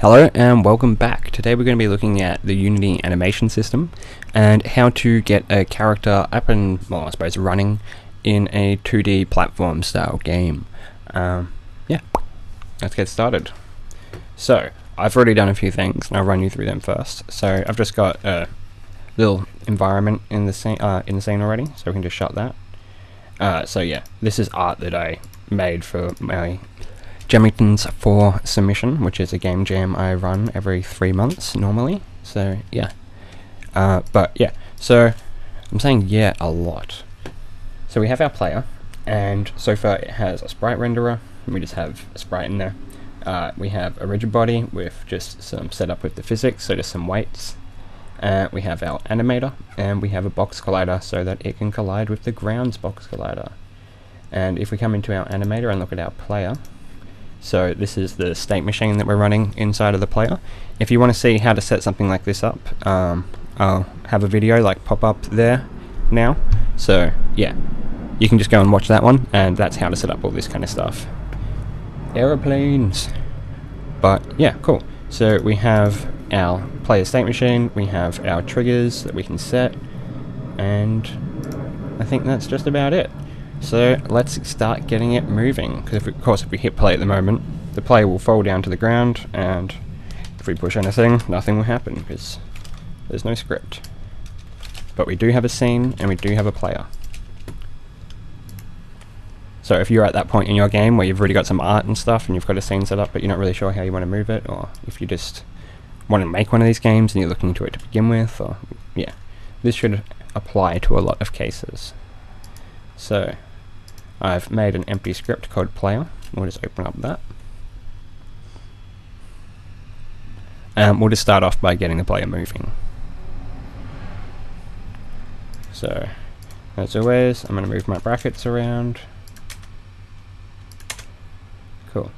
Hello and welcome back. Today we're going to be looking at the Unity animation system and how to get a character up and, well, I suppose running in a 2D platform style game. Yeah, let's get started. So, I've already done a few things and I'll run you through them first. So, I've just got a little environment in the scene already, so we can just shut that. So yeah, this is art that I made for my Gemingtons 4 submission, which is a game jam I run every 3 months normally. So yeah, but yeah, so I'm saying yeah a lot. So we have our player, and so far it has a sprite renderer, and we just have a sprite in there. We have a rigid body with just some setup with the physics, so just some weights. We have our animator, and we have a box collider so that it can collide with the ground's box collider. And if we come into our animator and look at our player, so this is the state machine that we're running inside of the player. If you want to see how to set something like this up, I'll have a video like pop up there now. So yeah, you can just go and watch that one, and that's how to set up all this kind of stuff. Aeroplanes! But yeah, cool. So we have our player state machine, we have our triggers that we can set, and I think that's just about it. So let's start getting it moving, because of course if we hit play at the moment, the player will fall down to the ground, and if we push anything, nothing will happen, because there's no script. But we do have a scene, and we do have a player. So if you're at that point in your game where you've already got some art and stuff, and you've got a scene set up, but you're not really sure how you want to move it, or if you just want to make one of these games and you're looking into it to begin with, or yeah, this should apply to a lot of cases. So I've made an empty script called player. We'll just open up that. We'll just start off by getting the player moving. So as always, I'm going to move my brackets around. Cool.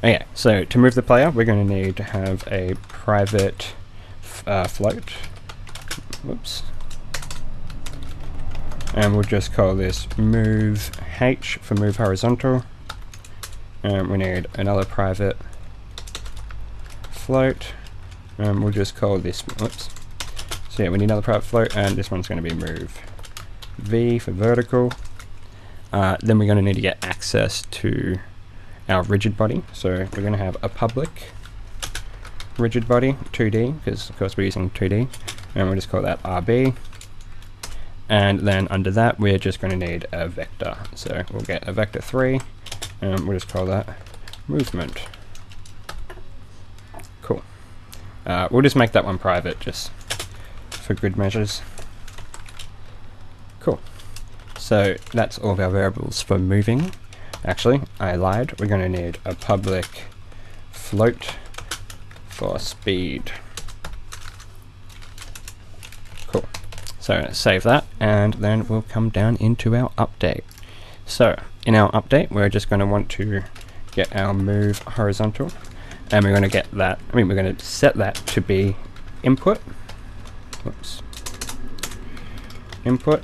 Okay, so to move the player, we're going to need to have a private float. Whoops. And we'll just call this move H for move horizontal. And we need another private float. And we'll just call this, whoops. So yeah, we need another private float, and this one's going to be move V for vertical. Then we're going to need to get access to our rigid body. So we're going to have a public rigid body 2D, because of course we're using 2D. And we'll just call that RB. And then under that we're just going to need a vector, so we'll get a vector 3 and we'll just call that movement. Cool. We'll just make that one private just for good measures. Cool. So that's all of our variables for moving. Actually, I lied, we're going to need a public float for speed. Cool. So save that, and then we'll come down into our update. So in our update, we're just going to want to get our move horizontal, and we're going to get that, we're going to set that to be input. Whoops. Input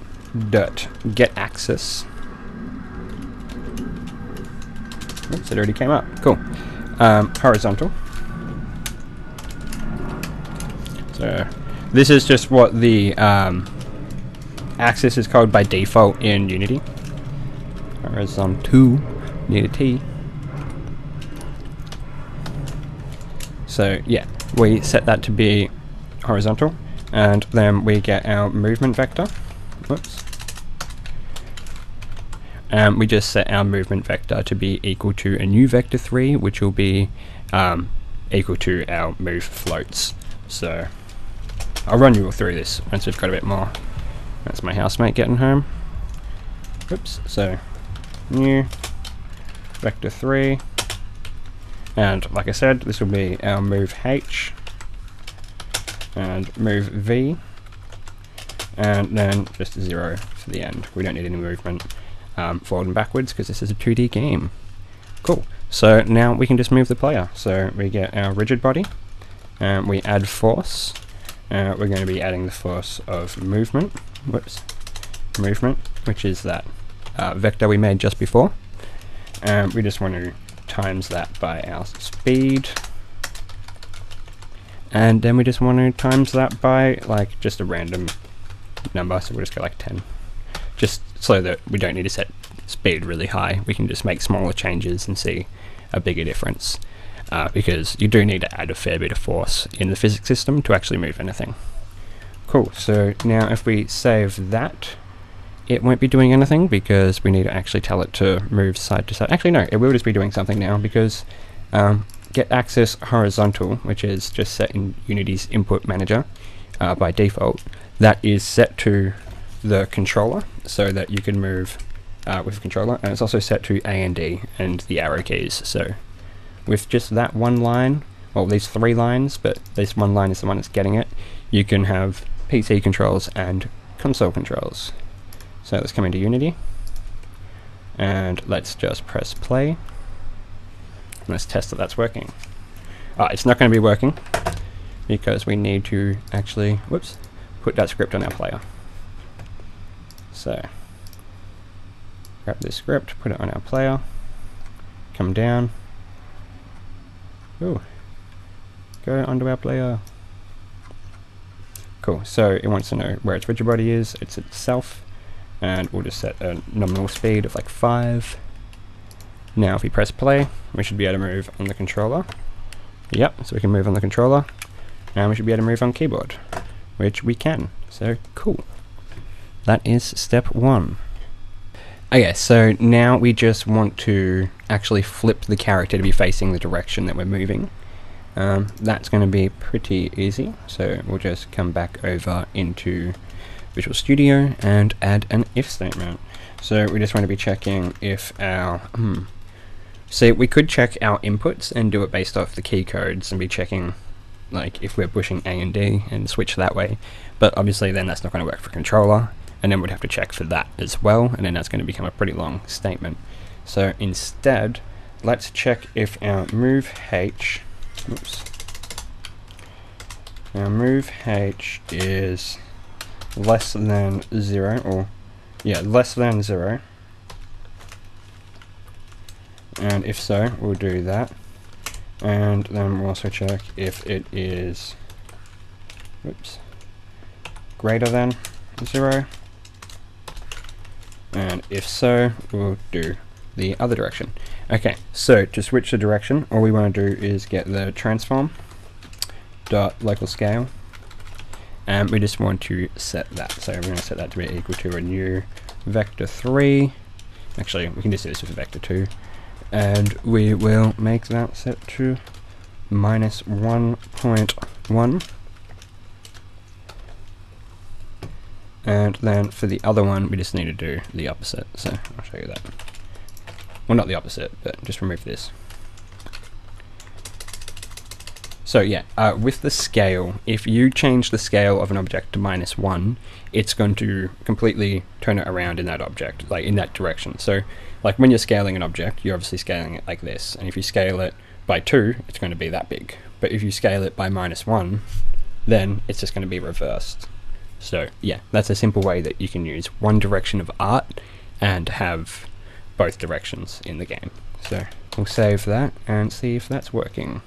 dot get axis. Oops, it already came up. Cool. Horizontal. So this is just what the axis is called by default in Unity. Horizontal, need a T. So yeah, we set that to be horizontal, and then we get our movement vector. Whoops. And we just set our movement vector to be equal to a new vector 3, which will be equal to our move floats. So I'll run you all through this once we've got a bit more. That's my housemate getting home. Oops, so new vector 3, and like I said, this will be our move H and move V, and then just 0 for the end. We don't need any movement forward and backwards because this is a 2D game. Cool. So now we can just move the player. So we get our rigid body, and we add force. We're going to be adding the force of movement. Whoops. Movement, which is that vector we made just before. We just want to times that by our speed. and then we just want to times that by like just a random number, so we'll just go like 10, just so that we don't need to set speed really high. We can just make smaller changes and see a bigger difference, because you do need to add a fair bit of force in the physics system to actually move anything. Cool, so now if we save that, it won't be doing anything because we need to actually tell it to move side to side. Actually no, it will just be doing something now, because get axis horizontal, which is just set in Unity's input manager by default, that is set to the controller so that you can move with the controller, and it's also set to A and D and the arrow keys. So with just that one line, well, these 3 lines, but this one line is the one that's getting it, you can have PC controls and console controls. So let's come into Unity and let's just press play. Let's test that that's working. It's not going to be working because we need to actually, whoops, put that script on our player. So grab this script, put it on our player, come down, ooh, go onto our player. Cool, so it wants to know where its rigid body is, it's itself, and we'll just set a nominal speed of like 5. Now if we press play, we should be able to move on the controller. Yep, so we can move on the controller, and we should be able to move on keyboard, which we can, so cool. That is step 1. Okay, so now we just want to actually flip the character to be facing the direction that we're moving. That's going to be pretty easy, so we'll just come back over into Visual Studio and add an if statement. So we just want to be checking if our so we could check our inputs and do it based off the key codes and be checking like if we're pushing A and D and switch that way, but obviously then that's not going to work for controller, and then we'd have to check for that as well, and then that's going to become a pretty long statement. So instead, let's check if our move H, oops, our move H is less than 0, or yeah, less than 0. And if so, we'll do that. And then we'll also check if it is, whoops, greater than 0. And if so, we'll do the other direction. Okay, so to switch the direction, all we want to do is get the transform dot local scale, and we just want to set that. So we're going to set that to be equal to a new vector 3. Actually, we can just do this with a vector 2. And we will make that set to -1.1. And then for the other one, we just need to do the opposite. So I'll show you that. Well, not the opposite, but just remove this. So yeah, with the scale, if you change the scale of an object to -1, it's going to completely turn it around in that object, like in that direction. So like when you're scaling an object, you're obviously scaling it like this, and if you scale it by 2, it's going to be that big. But if you scale it by -1, then it's just going to be reversed. So yeah, that's a simple way that you can use one direction of art and have both directions in the game. So we'll save that and see if that's working.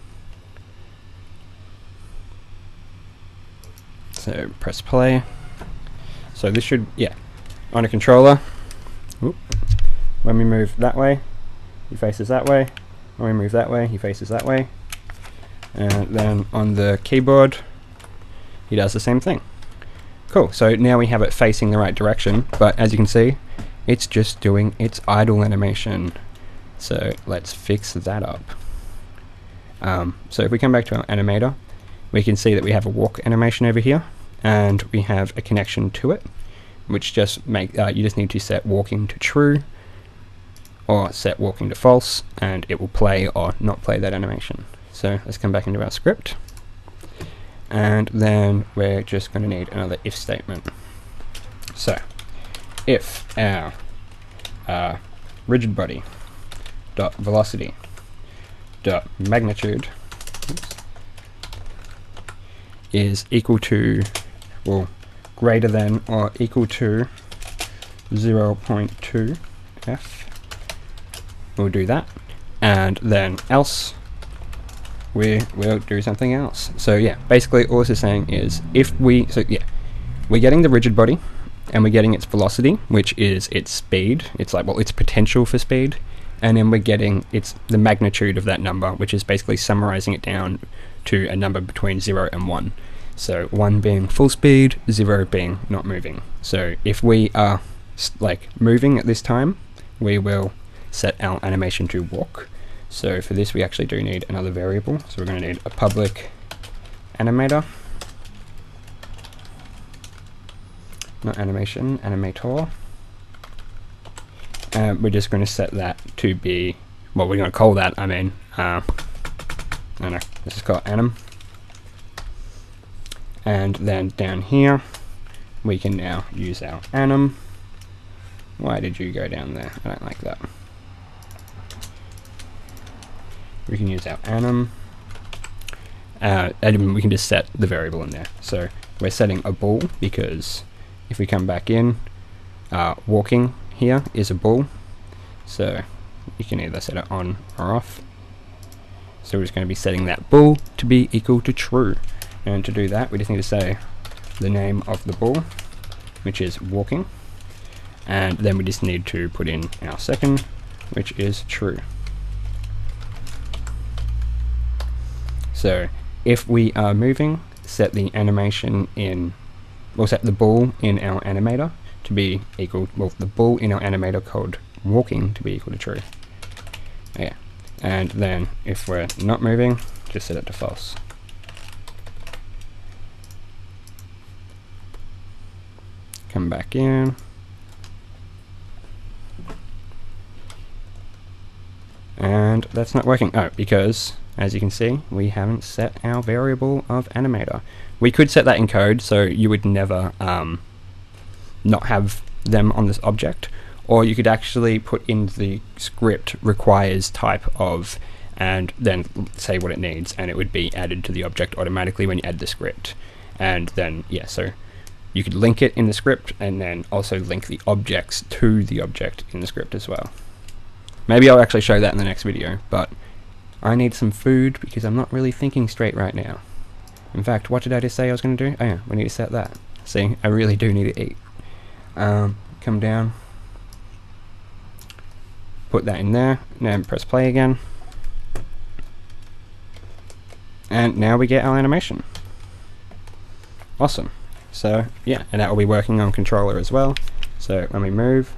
So press play. So this should, yeah, on a controller, whoop, when we move that way, he faces that way. When we move that way, he faces that way. And then on the keyboard, he does the same thing. Cool, so now we have it facing the right direction, but as you can see, it's just doing its idle animation. So let's fix that up. So if we come back to our animator, we can see that we have a walk animation over here, and we have a connection to it, which just you just need to set walking to true, or set walking to false, and it will play or not play that animation. So let's come back into our script, and then we're just going to need another if statement. So if our rigid body dot velocity dot magnitude is equal to, well, greater than or equal to 0.2 f, we'll do that, and then else we will do something else. So yeah, basically all this is saying is we're getting the rigid body, and we're getting its velocity, which is its speed. It's like, well, its potential for speed, and then we're getting the magnitude of that number, which is basically summarizing it down to a number between 0 and 1. So 1 being full speed, 0 being not moving. So if we are like moving at this time, we will set our animation to walk. So for this we actually do need another variable, so we're going to need a public animator, not animation, animator. We're just going to set that to be, well, we're going to call that, I don't know, this is called anim. And then down here we can now use our anim. Why did you go down there? I don't like that. We can use our anim, and we can just set the variable in there. So we're setting a bool, because if we come back in, walking here is a bool, so you can either set it on or off. So we're just going to be setting that bool to be equal to true, and to do that we just need to say the name of the bool, which is walking, and then we just need to put in our second, which is true. So if we are moving, set the animation in, we'll set the bool in our animator to be equal, well, the bool in our animator called walking to be equal to true. Yeah, and then if we're not moving, just set it to false. Come back in. And that's not working. Oh, because as you can see, we haven't set our variable of animator. We could set that in code, so you would never not have them on this object, or you could actually put in the script requires type of, and then say what it needs, and it would be added to the object automatically when you add the script. And then, yeah, so you could link it in the script, and then also link the objects to the object in the script as well. Maybe I'll actually show that in the next video, but I need some food because I'm not really thinking straight right now. In fact, what did I just say I was going to do? Oh yeah, we need to set that. See, I really do need to eat. Come down, put that in there, now press play again, and now we get our animation. Awesome. So yeah, and that will be working on controller as well. So when we move,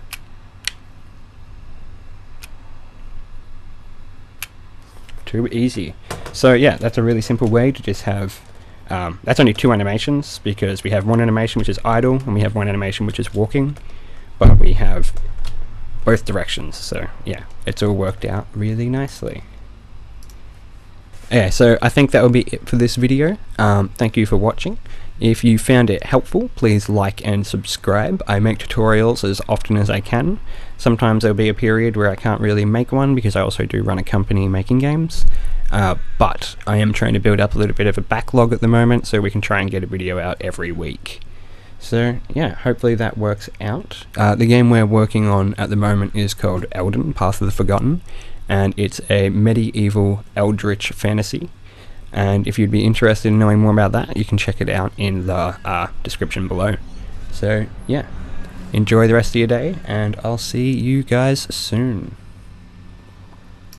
too easy. So yeah, that's a really simple way to just have, that's only 2 animations, because we have one animation which is idle, and we have one animation which is walking, but we have both directions. So yeah, it's all worked out really nicely. Yeah, so I think that will be it for this video. Thank you for watching. If you found it helpful, please like and subscribe. I make tutorials as often as I can. Sometimes there'll be a period where I can't really make one because I also do run a company making games. But I am trying to build up a little bit of a backlog at the moment, so we can try and get a video out every week. So yeah, hopefully that works out. The game we're working on at the moment is called Elden, Path of the Forgotten, and it's a medieval eldritch fantasy. And if you'd be interested in knowing more about that, you can check it out in the description below. So yeah, enjoy the rest of your day, and I'll see you guys soon.